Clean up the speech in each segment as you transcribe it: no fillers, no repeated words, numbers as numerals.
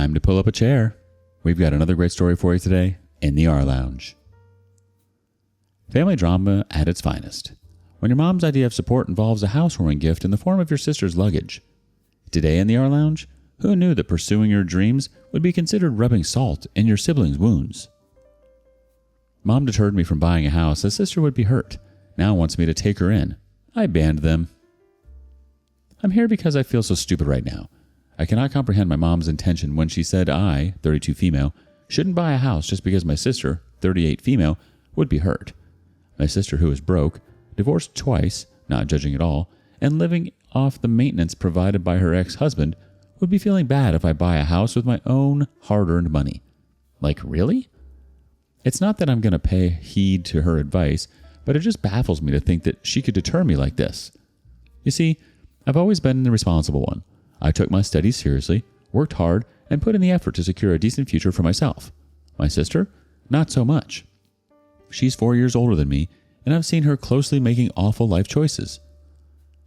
Time to pull up a chair. We've got another great story for you today in the rLounge. Family drama at its finest. When your mom's idea of support involves a housewarming gift in the form of your sister's luggage. Today in the rLounge, who knew that pursuing your dreams would be considered rubbing salt in your siblings' wounds? Mom deterred me from buying a house as sister would be hurt. Now wants me to take her in. I banned them. I'm here because I feel so stupid right now. I cannot comprehend my mom's intention when she said I, 32 female, shouldn't buy a house just because my sister, 38 female, would be hurt. My sister, who is broke, divorced twice, not judging at all, and living off the maintenance provided by her ex-husband, would be feeling bad if I buy a house with my own hard-earned money. Like, really? It's not that I'm going to pay heed to her advice, but it just baffles me to think that she could deter me like this. You see, I've always been the responsible one. I took my studies seriously, worked hard, and put in the effort to secure a decent future for myself. My sister? Not so much. She's 4 years older than me, and I've seen her closely making awful life choices.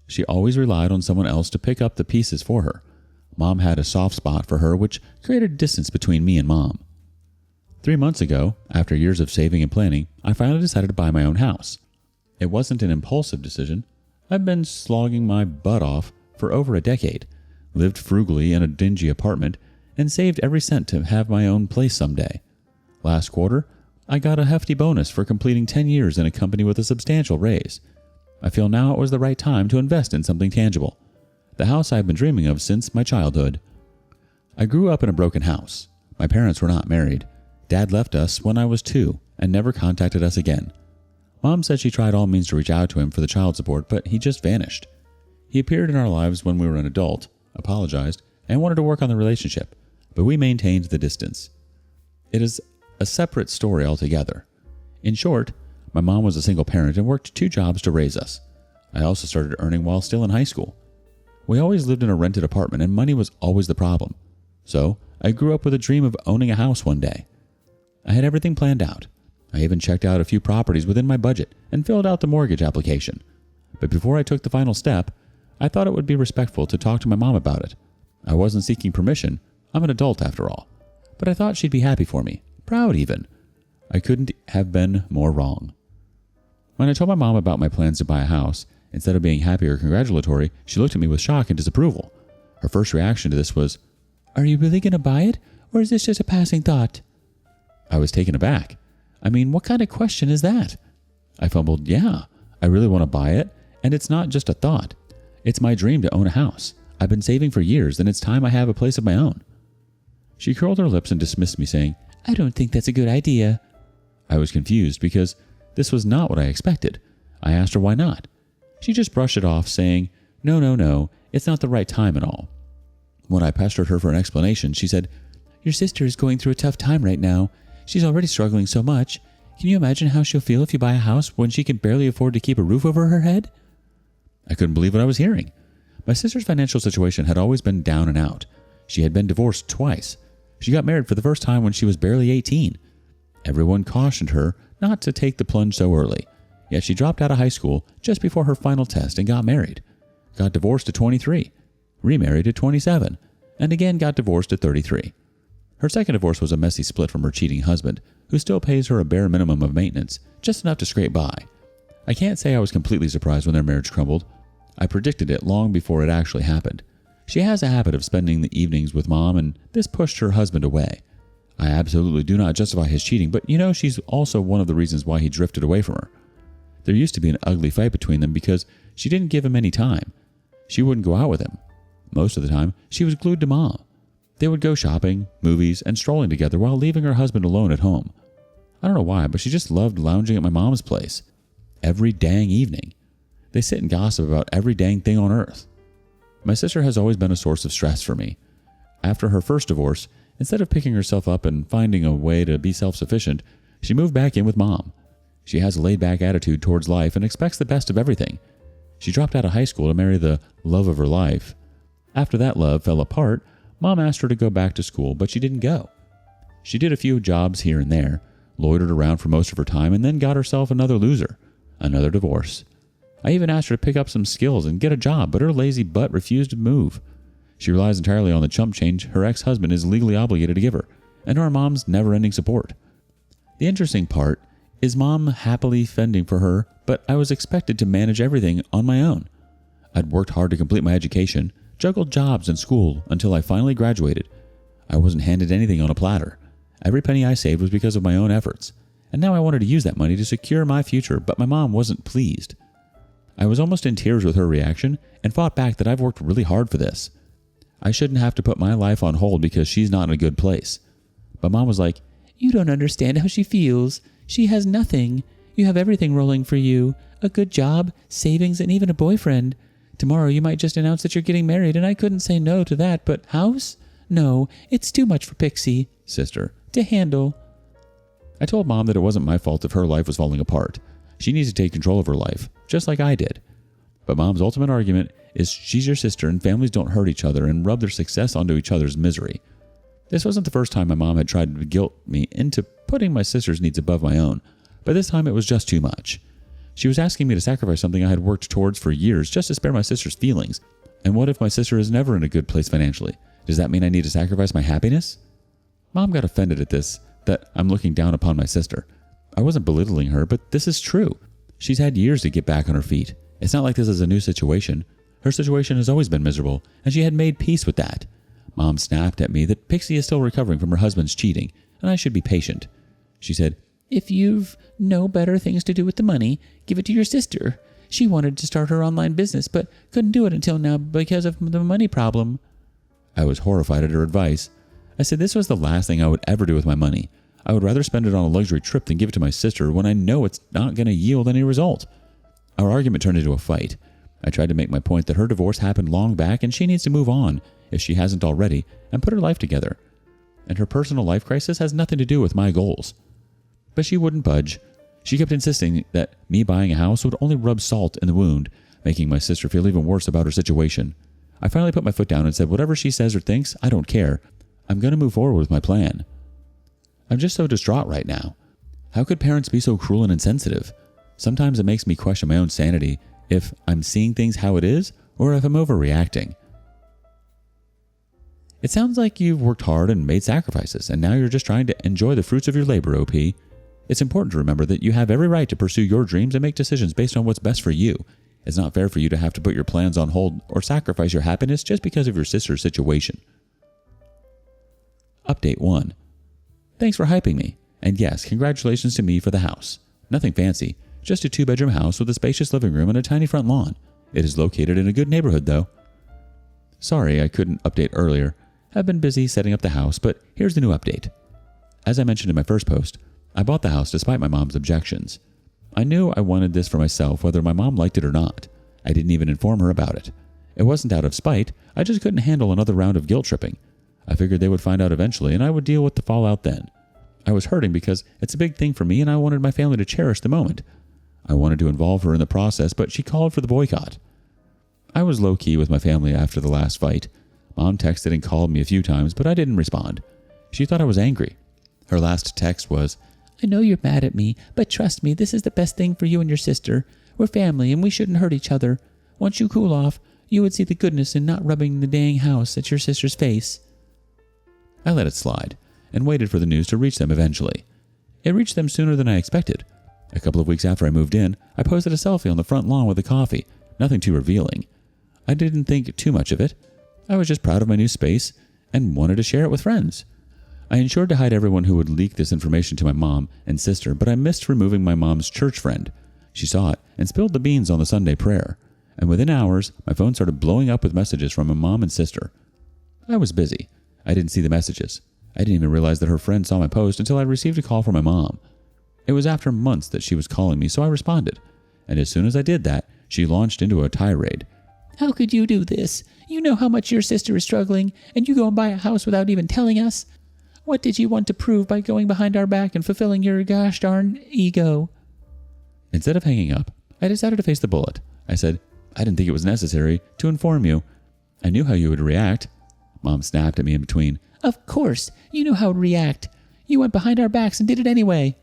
She always relied on someone else to pick up the pieces for her. Mom had a soft spot for her, which created distance between me and Mom. 3 months ago, after years of saving and planning, I finally decided to buy my own house. It wasn't an impulsive decision. I've been slogging my butt off for over a decade, lived frugally in a dingy apartment, and saved every cent to have my own place someday. Last quarter, I got a hefty bonus for completing 10 years in a company with a substantial raise. I feel now it was the right time to invest in something tangible. The house I've been dreaming of since my childhood. I grew up in a broken house. My parents were not married. Dad left us when I was 2 and never contacted us again. Mom said she tried all means to reach out to him for the child support, but he just vanished. He appeared in our lives when we were an adult, apologized, and wanted to work on the relationship, but we maintained the distance. It is a separate story altogether. In short, my mom was a single parent and worked 2 jobs to raise us. I also started earning while still in high school. We always lived in a rented apartment and money was always the problem. So I grew up with a dream of owning a house one day. I had everything planned out. I even checked out a few properties within my budget and filled out the mortgage application. But before I took the final step, I thought it would be respectful to talk to my mom about it. I wasn't seeking permission. I'm an adult after all. But I thought she'd be happy for me. Proud even. I couldn't have been more wrong. When I told my mom about my plans to buy a house, instead of being happy or congratulatory, she looked at me with shock and disapproval. Her first reaction to this was, "Are you really going to buy it? Or is this just a passing thought?" I was taken aback. I mean, what kind of question is that? I fumbled, "Yeah, I really want to buy it, and it's not just a thought. It's my dream to own a house. I've been saving for years, and it's time I have a place of my own." She curled her lips and dismissed me, saying, "I don't think that's a good idea." I was confused because this was not what I expected. I asked her why not. She just brushed it off, saying, No, it's not the right time and all." When I pestered her for an explanation, she said, "Your sister is going through a tough time right now. She's already struggling so much. Can you imagine how she'll feel if you buy a house when she can barely afford to keep a roof over her head?" I couldn't believe what I was hearing. My sister's financial situation had always been down and out. She had been divorced twice. She got married for the first time when she was barely 18. Everyone cautioned her not to take the plunge so early, yet she dropped out of high school just before her final test and got married. Got divorced at 23, remarried at 27, and again got divorced at 33. Her second divorce was a messy split from her cheating husband, who still pays her a bare minimum of maintenance, just enough to scrape by. I can't say I was completely surprised when their marriage crumbled. I predicted it long before it actually happened. She has a habit of spending the evenings with Mom, and this pushed her husband away. I absolutely do not justify his cheating, but she's also one of the reasons why he drifted away from her. There used to be an ugly fight between them because she didn't give him any time. She wouldn't go out with him. Most of the time, she was glued to Mom. They would go shopping, movies, and strolling together while leaving her husband alone at home. I don't know why, but she just loved lounging at my mom's place. Every dang evening. They sit and gossip about every dang thing on earth. My sister has always been a source of stress for me. After her first divorce, instead of picking herself up and finding a way to be self-sufficient, she moved back in with Mom. She has a laid-back attitude towards life and expects the best of everything. She dropped out of high school to marry the love of her life. After that love fell apart, Mom asked her to go back to school, but she didn't go. She did a few jobs here and there, loitered around for most of her time, and then got herself another loser, another divorce. I even asked her to pick up some skills and get a job, but her lazy butt refused to move. She relies entirely on the chump change her ex-husband is legally obligated to give her, and our mom's never-ending support. The interesting part is Mom happily fending for her, but I was expected to manage everything on my own. I'd worked hard to complete my education, juggled jobs and school until I finally graduated. I wasn't handed anything on a platter. Every penny I saved was because of my own efforts, and now I wanted to use that money to secure my future, but my mom wasn't pleased. I was almost in tears with her reaction and fought back that I've worked really hard for this. I shouldn't have to put my life on hold because she's not in a good place. But Mom was like, "You don't understand how she feels. She has nothing. You have everything rolling for you. A good job, savings, and even a boyfriend. Tomorrow you might just announce that you're getting married, and I couldn't say no to that, but house? No, it's too much for Pixie, sister, to handle." I told Mom that it wasn't my fault if her life was falling apart. She needs to take control of her life, just like I did. But Mom's ultimate argument is she's your sister and families don't hurt each other and rub their success onto each other's misery. This wasn't the first time my mom had tried to guilt me into putting my sister's needs above my own, but this time it was just too much. She was asking me to sacrifice something I had worked towards for years just to spare my sister's feelings. And what if my sister is never in a good place financially? Does that mean I need to sacrifice my happiness? Mom got offended at this, that I'm looking down upon my sister. I wasn't belittling her, but this is true. She's had years to get back on her feet. It's not like this is a new situation. Her situation has always been miserable, and she had made peace with that. Mom snapped at me that Pixie is still recovering from her husband's cheating, and I should be patient. She said, "If you've no better things to do with the money, give it to your sister. She wanted to start her online business, but couldn't do it until now because of the money problem." I was horrified at her advice. I said this was the last thing I would ever do with my money. I would rather spend it on a luxury trip than give it to my sister when I know it's not going to yield any result. Our argument turned into a fight. I tried to make my point that her divorce happened long back and she needs to move on, if she hasn't already, and put her life together. And her personal life crisis has nothing to do with my goals. But she wouldn't budge. She kept insisting that me buying a house would only rub salt in the wound, making my sister feel even worse about her situation. I finally put my foot down and said, whatever she says or thinks, I don't care. I'm going to move forward with my plan. I'm just so distraught right now. How could parents be so cruel and insensitive? Sometimes it makes me question my own sanity, if I'm seeing things how it is, or if I'm overreacting. It sounds like you've worked hard and made sacrifices, and now you're just trying to enjoy the fruits of your labor, OP. It's important to remember that you have every right to pursue your dreams and make decisions based on what's best for you. It's not fair for you to have to put your plans on hold or sacrifice your happiness just because of your sister's situation. Update 1. Thanks for hyping me. And yes, congratulations to me for the house. Nothing fancy, just a 2-bedroom house with a spacious living room and a tiny front lawn. It is located in a good neighborhood, though. Sorry I couldn't update earlier. I've been busy setting up the house, but here's the new update. As I mentioned in my first post, I bought the house despite my mom's objections. I knew I wanted this for myself whether my mom liked it or not. I didn't even inform her about it. It wasn't out of spite, I just couldn't handle another round of guilt tripping. I figured they would find out eventually and I would deal with the fallout then. I was hurting because it's a big thing for me and I wanted my family to cherish the moment. I wanted to involve her in the process, but she called for the boycott. I was low-key with my family after the last fight. Mom texted and called me a few times, but I didn't respond. She thought I was angry. Her last text was, "I know you're mad at me, but trust me, this is the best thing for you and your sister. We're family and we shouldn't hurt each other. Once you cool off, you would see the goodness in not rubbing the dang house at your sister's face." I let it slide and waited for the news to reach them eventually. It reached them sooner than I expected. A couple of weeks after I moved in, I posted a selfie on the front lawn with a coffee, nothing too revealing. I didn't think too much of it. I was just proud of my new space and wanted to share it with friends. I ensured to hide everyone who would leak this information to my mom and sister, but I missed removing my mom's church friend. She saw it and spilled the beans on the Sunday prayer, and within hours, my phone started blowing up with messages from my mom and sister. I was busy. I didn't see the messages. I didn't even realize that her friend saw my post until I received a call from my mom. It was after months that she was calling me, so I responded. And as soon as I did that, she launched into a tirade. "How could you do this? You know how much your sister is struggling, and you go and buy a house without even telling us? What did you want to prove by going behind our back and fulfilling your gosh darn ego?" Instead of hanging up, I decided to face the bullet. I said, "I didn't think it was necessary to inform you. I knew how you would react." Mom snapped at me in between. "Of course, you knew how to react. You went behind our backs and did it anyway."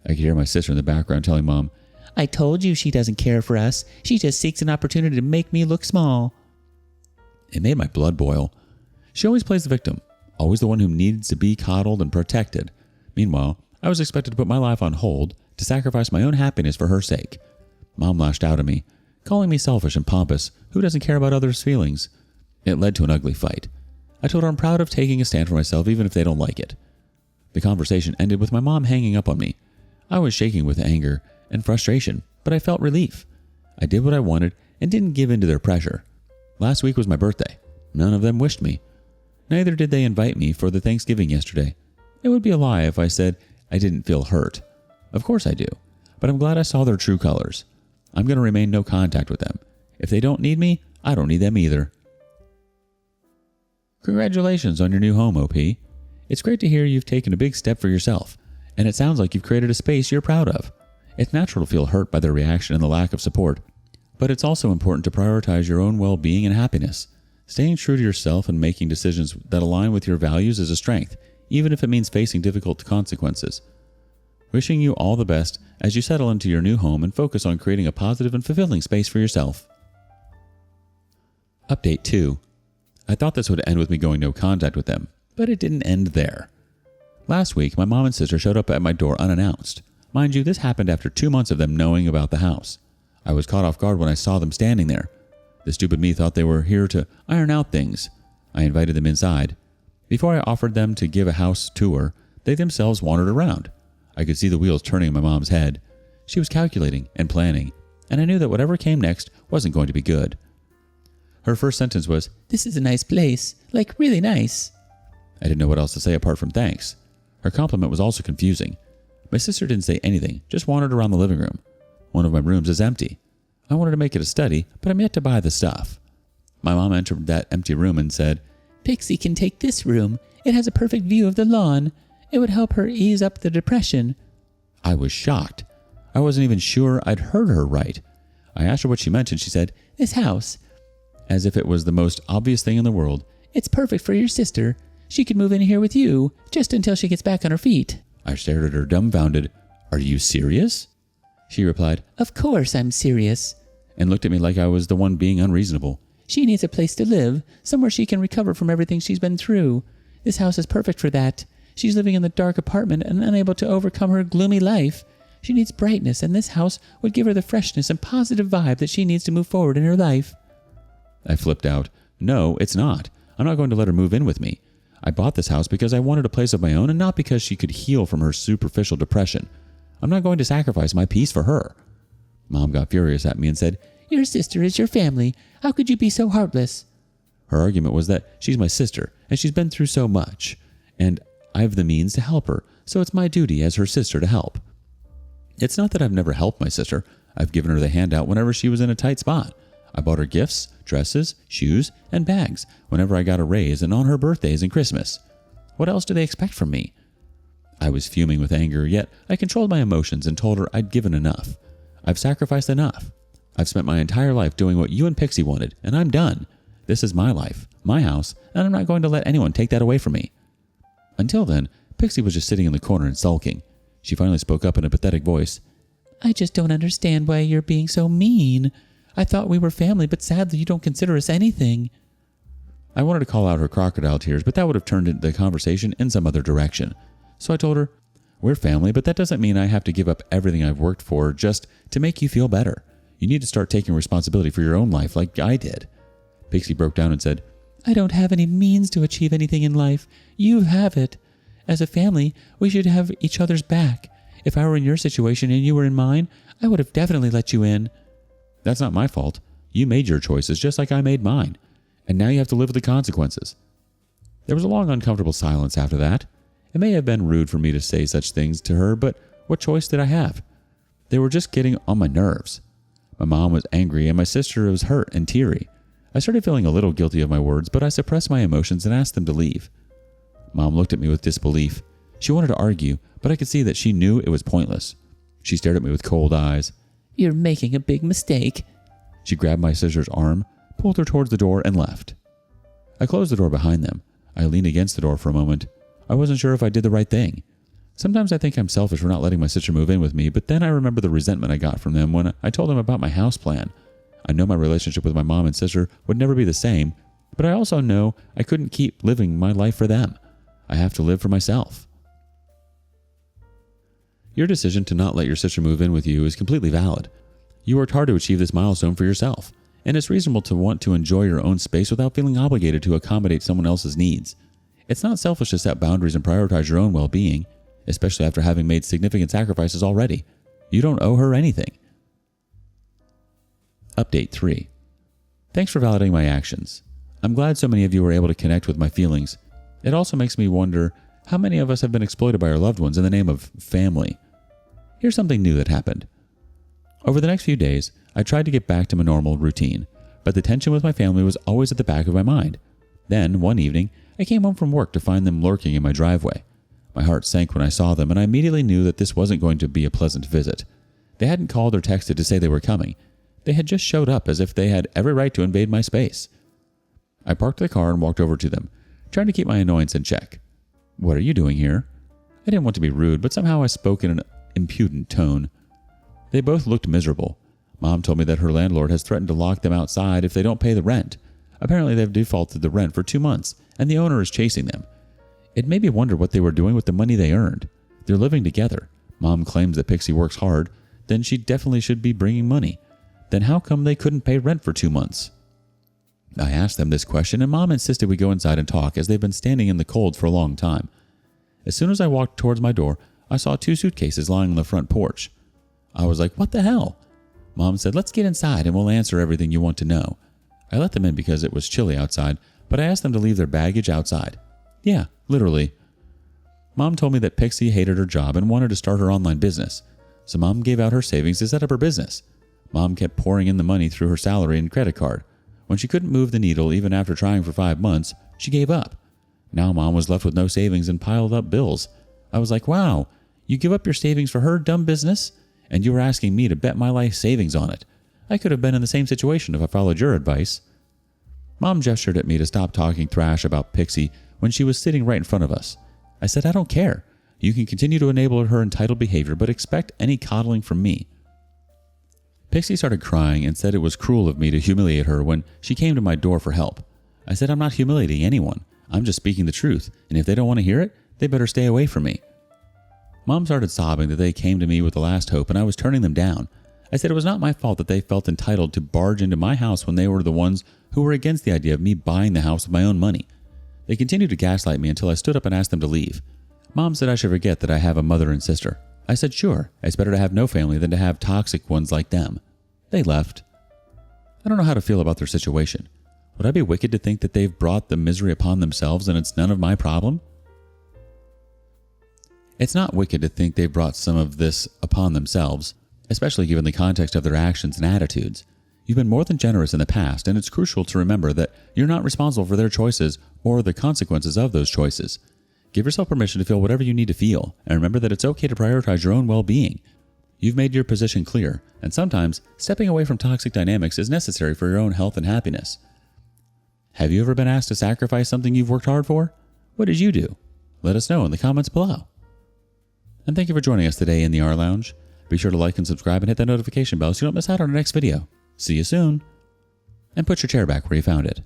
I could hear my sister in the background telling Mom, "I told you she doesn't care for us. She just seeks an opportunity to make me look small." It made my blood boil. She always plays the victim, always the one who needs to be coddled and protected. Meanwhile, I was expected to put my life on hold to sacrifice my own happiness for her sake. Mom lashed out at me, calling me selfish and pompous, who doesn't care about others' feelings. It led to an ugly fight. I told her I'm proud of taking a stand for myself even if they don't like it. The conversation ended with my mom hanging up on me. I was shaking with anger and frustration, but I felt relief. I did what I wanted and didn't give in to their pressure. Last week was my birthday. None of them wished me. Neither did they invite me for the Thanksgiving yesterday. It would be a lie if I said I didn't feel hurt. Of course I do, but I'm glad I saw their true colors. I'm going to remain no contact with them. If they don't need me, I don't need them either. Congratulations on your new home, OP. It's great to hear you've taken a big step for yourself, and it sounds like you've created a space you're proud of. It's natural to feel hurt by their reaction and the lack of support, but it's also important to prioritize your own well-being and happiness. Staying true to yourself and making decisions that align with your values is a strength, even if it means facing difficult consequences. Wishing you all the best as you settle into your new home and focus on creating a positive and fulfilling space for yourself. Update 2. I thought this would end with me going no contact with them, but it didn't end there. Last week, my mom and sister showed up at my door unannounced. Mind you, this happened after 2 months of them knowing about the house. I was caught off guard when I saw them standing there. The stupid me thought they were here to iron out things. I invited them inside. Before I offered them to give a house tour, they themselves wandered around. I could see the wheels turning in my mom's head. She was calculating and planning, and I knew that whatever came next wasn't going to be good. Her first sentence was, "This is a nice place, like really nice." I didn't know what else to say apart from thanks. Her compliment was also confusing. My sister didn't say anything, just wandered around the living room. One of my rooms is empty. I wanted to make it a study, but I'm yet to buy the stuff. My mom entered that empty room and said, "Pixie can take this room. It has a perfect view of the lawn. It would help her ease up the depression." I was shocked. I wasn't even sure I'd heard her right. I asked her what she meant and she said, "This house," as if it was the most obvious thing in the world. "It's perfect for your sister. She could move in here with you, just until she gets back on her feet." I stared at her dumbfounded. "Are you serious?" She replied, "Of course I'm serious," and looked at me like I was the one being unreasonable. "She needs a place to live, somewhere she can recover from everything she's been through. This house is perfect for that. She's living in the dark apartment and unable to overcome her gloomy life. She needs brightness, and this house would give her the freshness and positive vibe that she needs to move forward in her life." I flipped out. "No, it's not. I'm not going to let her move in with me. I bought this house because I wanted a place of my own and not because she could heal from her superficial depression. I'm not going to sacrifice my peace for her." Mom got furious at me and said, "Your sister is your family. How could you be so heartless?" Her argument was that she's my sister and she's been through so much, and I have the means to help her, so it's my duty as her sister to help. It's not that I've never helped my sister. I've given her the handout whenever she was in a tight spot. I bought her gifts, dresses, shoes, and bags whenever I got a raise and on her birthdays and Christmas. What else do they expect from me? I was fuming with anger, yet I controlled my emotions and told her I'd given enough. I've sacrificed enough. I've spent my entire life doing what you and Pixie wanted, and I'm done. This is my life, my house, and I'm not going to let anyone take that away from me. Until then, Pixie was just sitting in the corner and sulking. She finally spoke up in a pathetic voice. "I just don't understand why you're being so mean. I thought we were family, but sadly you don't consider us anything." I wanted to call out her crocodile tears, but that would have turned the conversation in some other direction. So I told her, "We're family, but that doesn't mean I have to give up everything I've worked for just to make you feel better. You need to start taking responsibility for your own life like I did." Pixie broke down and said, "I don't have any means to achieve anything in life. You have it. As a family, we should have each other's back. If I were in your situation and you were in mine, I would have definitely let you in." "That's not my fault. You made your choices just like I made mine. And now you have to live with the consequences." There was a long, uncomfortable silence after that. It may have been rude for me to say such things to her, but what choice did I have? They were just getting on my nerves. My mom was angry and my sister was hurt and teary. I started feeling a little guilty of my words, but I suppressed my emotions and asked them to leave. Mom looked at me with disbelief. She wanted to argue, but I could see that she knew it was pointless. She stared at me with cold eyes. "You're making a big mistake." She grabbed my sister's arm, pulled her towards the door, and left. I closed the door behind them. I leaned against the door for a moment. I wasn't sure if I did the right thing. Sometimes I think I'm selfish for not letting my sister move in with me, but then I remember the resentment I got from them when I told them about my house plan. I know my relationship with my mom and sister would never be the same, But I also know I couldn't keep living my life for them. I have to live for myself. Your decision to not let your sister move in with you is completely valid. You worked hard to achieve this milestone for yourself, and it's reasonable to want to enjoy your own space without feeling obligated to accommodate someone else's needs. It's not selfish to set boundaries and prioritize your own well-being, especially after having made significant sacrifices already. You don't owe her anything. Update 3. Thanks for validating my actions. I'm glad so many of you were able to connect with my feelings. It also makes me wonder how many of us have been exploited by our loved ones in the name of family. Here's something new that happened. Over the next few days, I tried to get back to my normal routine, but the tension with my family was always at the back of my mind. Then, one evening, I came home from work to find them lurking in my driveway. My heart sank when I saw them, and I immediately knew that this wasn't going to be a pleasant visit. They hadn't called or texted to say they were coming. They had just showed up as if they had every right to invade my space. I parked the car and walked over to them, trying to keep my annoyance in check. "What are you doing here?" I didn't want to be rude, but somehow I spoke in an impudent tone. They both looked miserable. Mom told me that her landlord has threatened to lock them outside if they don't pay the rent. Apparently they've defaulted the rent for 2 months, and the owner is chasing them. It made me wonder what they were doing with the money they earned. They're living together. Mom claims that Pixie works hard, then she definitely should be bringing money. Then how come they couldn't pay rent for 2 months? I asked them this question, and Mom insisted we go inside and talk, as they've been standing in the cold for a long time. As soon as I walked towards my door, I saw 2 suitcases lying on the front porch. I was like, "What the hell?" Mom said, "Let's get inside and we'll answer everything you want to know." I let them in because it was chilly outside, but I asked them to leave their baggage outside. Yeah, literally. Mom told me that Pixie hated her job and wanted to start her online business, so Mom gave out her savings to set up her business. Mom kept pouring in the money through her salary and credit card. When she couldn't move the needle even after trying for 5 months, she gave up. Now Mom was left with no savings and piled up bills. I was like, wow, you give up your savings for her dumb business? And you were asking me to bet my life savings on it. I could have been in the same situation if I followed your advice. Mom gestured at me to stop talking thrash about Pixie when she was sitting right in front of us. I said, "I don't care. You can continue to enable her entitled behavior, but expect any coddling from me." Pixie started crying and said it was cruel of me to humiliate her when she came to my door for help. I said, "I'm not humiliating anyone. I'm just speaking the truth, and if they don't want to hear it, they better stay away from me." Mom started sobbing that they came to me with the last hope and I was turning them down. I said it was not my fault that they felt entitled to barge into my house when they were the ones who were against the idea of me buying the house with my own money. They continued to gaslight me until I stood up and asked them to leave. Mom said I should forget that I have a mother and sister. I said sure, it's better to have no family than to have toxic ones like them. They left. I don't know how to feel about their situation. Would I be wicked to think that they've brought the misery upon themselves and it's none of my problem? It's not wicked to think they brought some of this upon themselves, especially given the context of their actions and attitudes. You've been more than generous in the past, and it's crucial to remember that you're not responsible for their choices or the consequences of those choices. Give yourself permission to feel whatever you need to feel, and remember that it's okay to prioritize your own well-being. You've made your position clear, and sometimes stepping away from toxic dynamics is necessary for your own health and happiness. Have you ever been asked to sacrifice something you've worked hard for? What did you do? Let us know in the comments below. And thank you for joining us today in the rLounge. Be sure to like and subscribe and hit that notification bell so you don't miss out on our next video. See you soon. And put your chair back where you found it.